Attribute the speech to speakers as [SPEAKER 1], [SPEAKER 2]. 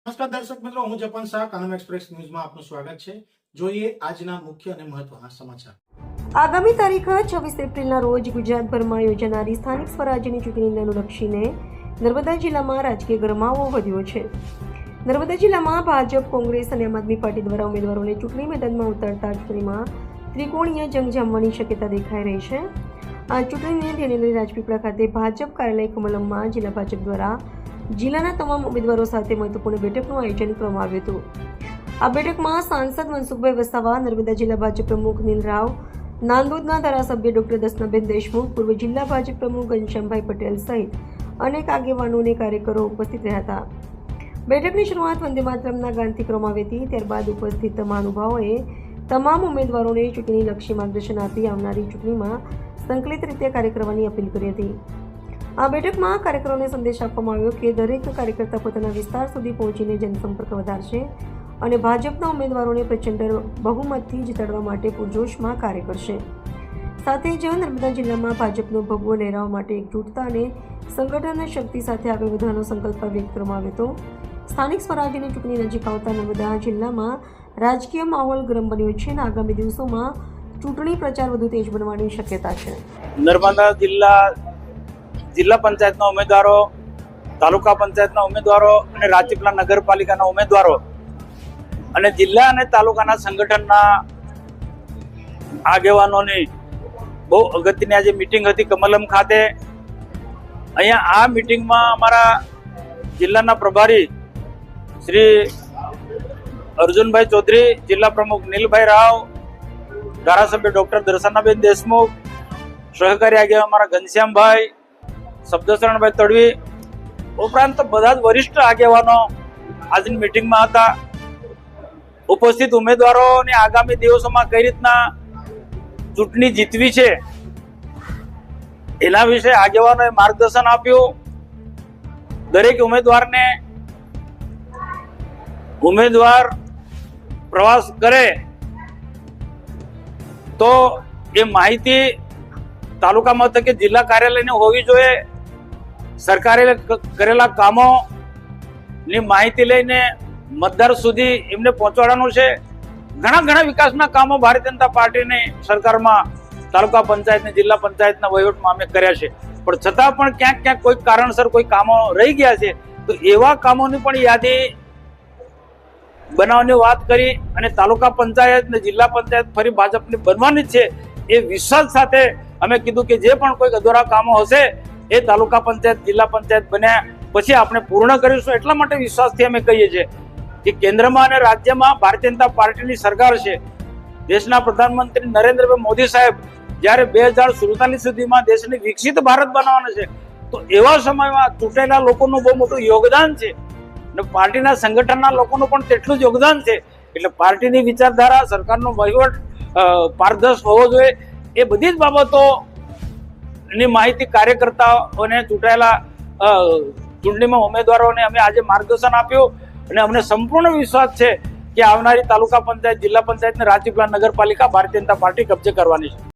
[SPEAKER 1] નમસ્કાર દર્શક મિત્રો, હું જપન શાહ, કાનમ એક્સપ્રેસ ન્યૂઝમાં આપનું સ્વાગત છે। જોઈએ આજના મુખ્ય અને મહત્વના સમાચાર।
[SPEAKER 2] આગામી તારીખ 26 એપ્રિલના રોજ ગુજરાતભરમાં યોજાનારી સ્થાનિક સ્વરાજ્યની ચૂંટણીને અનુલક્ષીને નર્મદા જિલ્લામાં રાજકીય ગરમાવો વધ્યો છે। નર્મદા જિલ્લામાં ભાજપ, કોંગ્રેસ અને આમ આદમી પાર્ટી દ્વારા ઉમેદવારોને ચૂંટણી મેદાનમાં ઉતારતા ચૂંટણીમાં ત્રિકોણીય જંગ જામવાની શક્યતા દેખાઈ રહી છે। આ ચૂંટણીને ધ્યાને લઈ રાજપીપળા ખાતે ભાજપ કાર્યાલય કમલમમાં જિલ્લા ભાજપ દ્વારા જિલ્લાના તમામ ઉમેદવારો સાથે મહત્વપૂર્ણ બેઠકનું આયોજન કરવામાં આવ્યું હતું। આ બેઠકમાં સાંસદ મનસુખભાઈ વસાવા, નર્મદા જિલ્લા ભાજપ પ્રમુખ નીલ રાવ, નાંદોદના ધારાસભ્ય ડોક્ટર દર્શનાબેન દેશમુખ, પૂર્વ જિલ્લા ભાજપ પ્રમુખ ઘનશ્યામભાઈ પટેલ સહિત અનેક આગેવાનો અને કાર્યકરો ઉપસ્થિત રહ્યા હતા। બેઠકની શરૂઆત વંદે માતરમના ગાનથી કરવામાં આવી હતી। ત્યારબાદ ઉપસ્થિત મહાનુભાવોએ તમામ ઉમેદવારોને ચૂંટણીલક્ષી માર્ગદર્શન આપી આવનારી ચૂંટણીમાં સંકલિત રીતે કાર્ય કરવાની અપીલ કરી હતી। આ બેઠકમાં કાર્યકરોને સંદેશ આપવામાં આવ્યો કે દરેક કાર્યકર્તા પોતાના વિસ્તાર સુધી પહોંચીને જનસંપર્ક વધારશે અને ભાજપના ઉમેદવારોને પ્રચંડ બહુમતથી જીતાડવા માટે પૂરજોશમાં કાર્ય કરશે। સાથે જ નર્મદા જિલ્લામાં ભાજપનો ભગવો લહેરાવવા માટે એકજૂટતા અને સંગઠન શક્તિ સાથે આગળ વધવાનો સંકલ્પ વ્યક્ત કરવામાં આવ્યો હતો। સ્થાનિક સ્વરાજ્યની ચૂંટણી નજીક આવતા નર્મદા જિલ્લામાં રાજકીય માહોલ ગરમ બન્યો છે અને આગામી દિવસોમાં ચૂંટણી પ્રચાર વધુ તેજ બનવાની શક્યતા છે।
[SPEAKER 3] નર્મદા જિલ્લા પંચાયતના ઉમેદવારો, તાલુકા પંચાયતના ઉમેદવારો અને રાજપીપળા નગરપાલિકાના ઉમેદવારો અને જિલ્લા અને તાલુકાના સંગઠનના આગેવાનોની બહુ અગત્યની આજે મીટિંગ હતી કમલમ ખાતે। અહીંયા આ મીટિંગમાં અમારા જિલ્લાના પ્રભારી શ્રી અર્જુનભાઈ ચૌધરી, જિલ્લા પ્રમુખ નીલભાઈ રાવ, ધારાસભ્ય ડોક્ટર દર્શનાબેન દેશમુખ, સહકારી આગેવાન અમારા ઘનશ્યામભાઈ, શબ્દશરણભાઈ તડવી ઉપરાંત બધા જ વરિષ્ઠ આગેવાનો આજની મીટિંગમાં હતા। ઉપસ્થિત ઉમેદવારોને આગામી દિવસોમાં કઈ રીતના ચૂંટણી જીતવી છે એના વિશે આગેવાનોએ માર્ગદર્શન આપ્યું। દરેક ઉમેદવાર પ્રવાસ કરે તો એ માહિતી તાલુકા મથકે જિલ્લા કાર્યાલયને હોવી જોઈએ। સરકારે કરેલા કામોની માહિતી લઈને મતદાર સુધી એમને પહોંચાડવાનું છે। ઘણા વિકાસના કામો ભારતીય જનતા પાર્ટીની સરકારમાં તાલુકા પંચાયતને જિલ્લા પંચાયતના વહીવટમાં અમે કર્યા છે, પણ છતાં પણ ક્યાંક કોઈ કારણસર કોઈ કામો રહી ગયા છે તો એવા કામોની પણ યાદી બનાવવાની વાત કરી અને તાલુકા પંચાયત ને જિલ્લા પંચાયત ફરી ભાજપની બનવાની છે એ વિશ્વાસ સાથે અમે કીધું કે જે પણ કોઈ અધૂરા કામો હશે એ તાલુકા પંચાયત જિલ્લા પંચાયત બન્યા પછી આપણે પૂર્ણ કરીશું। એટલા માટે વિશ્વાસથી અમે કહીએ છીએ કે કેન્દ્રમાં અને રાજ્યમાં ભારતીય જનતા પાર્ટીની સરકાર છે। દેશના પ્રધાનમંત્રી નરેન્દ્રભાઈ મોદી સાહેબ જ્યારે 2047 સુધીમાં દેશને વિકસિત ભારત બનાવવાનો છે તો એવા સમયમાં ચૂંટેલા લોકોનું બહુ મોટું યોગદાન છે અને પાર્ટીના સંગઠનના લોકોનું પણ તેટલું જ યોગદાન છે। એટલે પાર્ટીની વિચારધારા, સરકારનો વહીવટ પારદર્શક હોવો જોઈએ। એ બધી જ બાબતોની માહિતી કાર્યકર્તાઓને ચૂંટાયેલા ચૂંટણીમાં ઉમેદવારોને અમે આજે માર્ગદર્શન આપ્યું અને અમને સંપૂર્ણ વિશ્વાસ છે કે આવનારી તાલુકા પંચાયત, જિલ્લા પંચાયત અને રાજપીપળા નગરપાલિકા ભારતીય જનતા પાર્ટી કબજે કરવાની છે।